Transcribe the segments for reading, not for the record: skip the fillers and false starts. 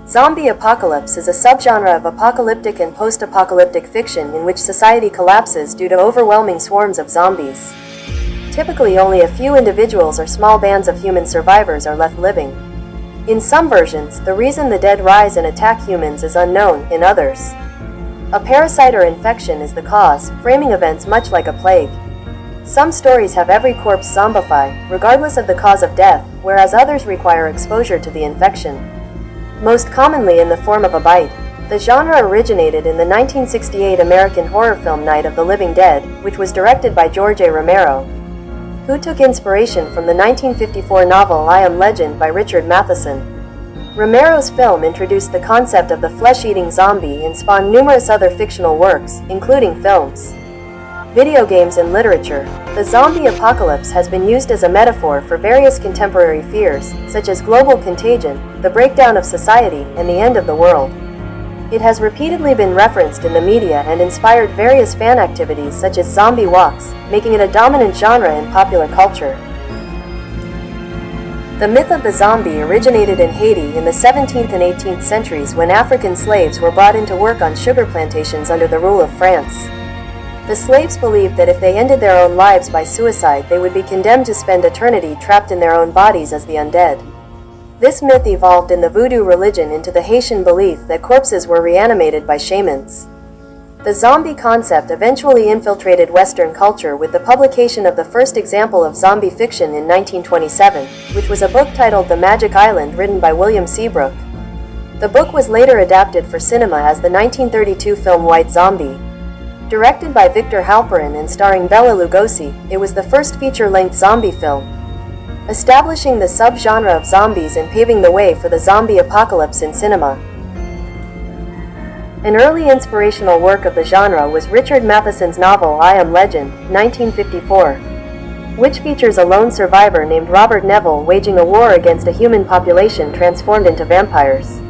Zombie apocalypse is a subgenre of apocalyptic and post-apocalyptic fiction in which society collapses due to overwhelming swarms of zombies. Typically, only a few individuals or small bands of human survivors are left living. In some versions, the reason the dead rise and attack humans is unknown. In others, a parasite or infection is the cause, framing events much like a plague. Some stories have every corpse zombify, regardless of the cause of death, whereas others require exposure to the infection, most commonly in the form of a bite. The genre originated in the 1968 American horror film Night of the Living Dead, which was directed by George A. Romero, who took inspiration from the 1954 novel I Am Legend by Richard Matheson. Romero's film introduced the concept of the flesh-eating zombie and spawned numerous other fictional works, including films, video games, and literature. The zombie apocalypse has been used as a metaphor for various contemporary fears, such as global contagion, the breakdown of society, and the end of the world. It has repeatedly been referenced in the media and inspired various fan activities such as zombie walks, making it a dominant genre in popular culture. The myth of the zombie originated in Haiti in the 17th and 18th centuries when African slaves were brought in to work on sugar plantations under the rule of France. The slaves believed that if they ended their own lives by suicide, they would be condemned to spend eternity trapped in their own bodies as the undead. This myth evolved in the voodoo religion into the Haitian belief that corpses were reanimated by shamans. The zombie concept eventually infiltrated Western culture with the publication of the first example of zombie fiction in 1927, which was a book titled The Magic Island written by William Seabrook. The book was later adapted for cinema as the 1932 film White Zombie. Directed by Victor Halperin and starring Bela Lugosi, it was the first feature-length zombie film, establishing the subgenre of zombies and paving the way for the zombie apocalypse in cinema. An early inspirational work of the genre was Richard Matheson's novel I Am Legend, 1954, which features a lone survivor named Robert Neville waging a war against a human population transformed into vampires.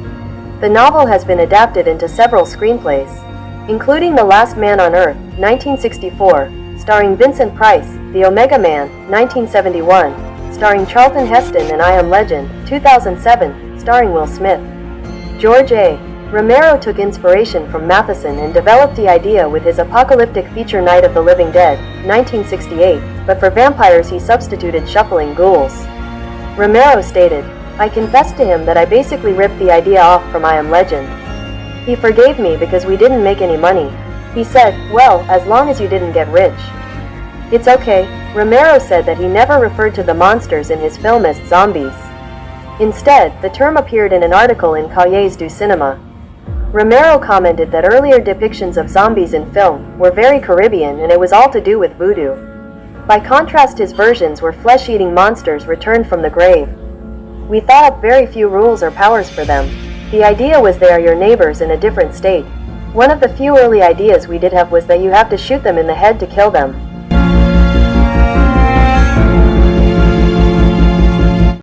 The novel has been adapted into several screenplays, including The Last Man on Earth, 1964, starring Vincent Price, The Omega Man, 1971, starring Charlton Heston, and I Am Legend, 2007, starring Will Smith. George A. Romero took inspiration from Matheson and developed the idea with his apocalyptic feature Night of the Living Dead, 1968, but for vampires he substituted shuffling ghouls. Romero stated, "I confessed to him that I basically ripped the idea off from I Am Legend. He forgave me because we didn't make any money. He said, well, as long as you didn't get rich, it's okay." Romero said that he never referred to the monsters in his film as zombies. Instead, the term appeared in an article in Cahiers du Cinéma. Romero commented that earlier depictions of zombies in film were very Caribbean and it was all to do with voodoo. By contrast, his versions were flesh-eating monsters returned from the grave. "We thought up very few rules or powers for them. The idea was they are your neighbors in a different state. One of the few early ideas we did have was that you have to shoot them in the head to kill them.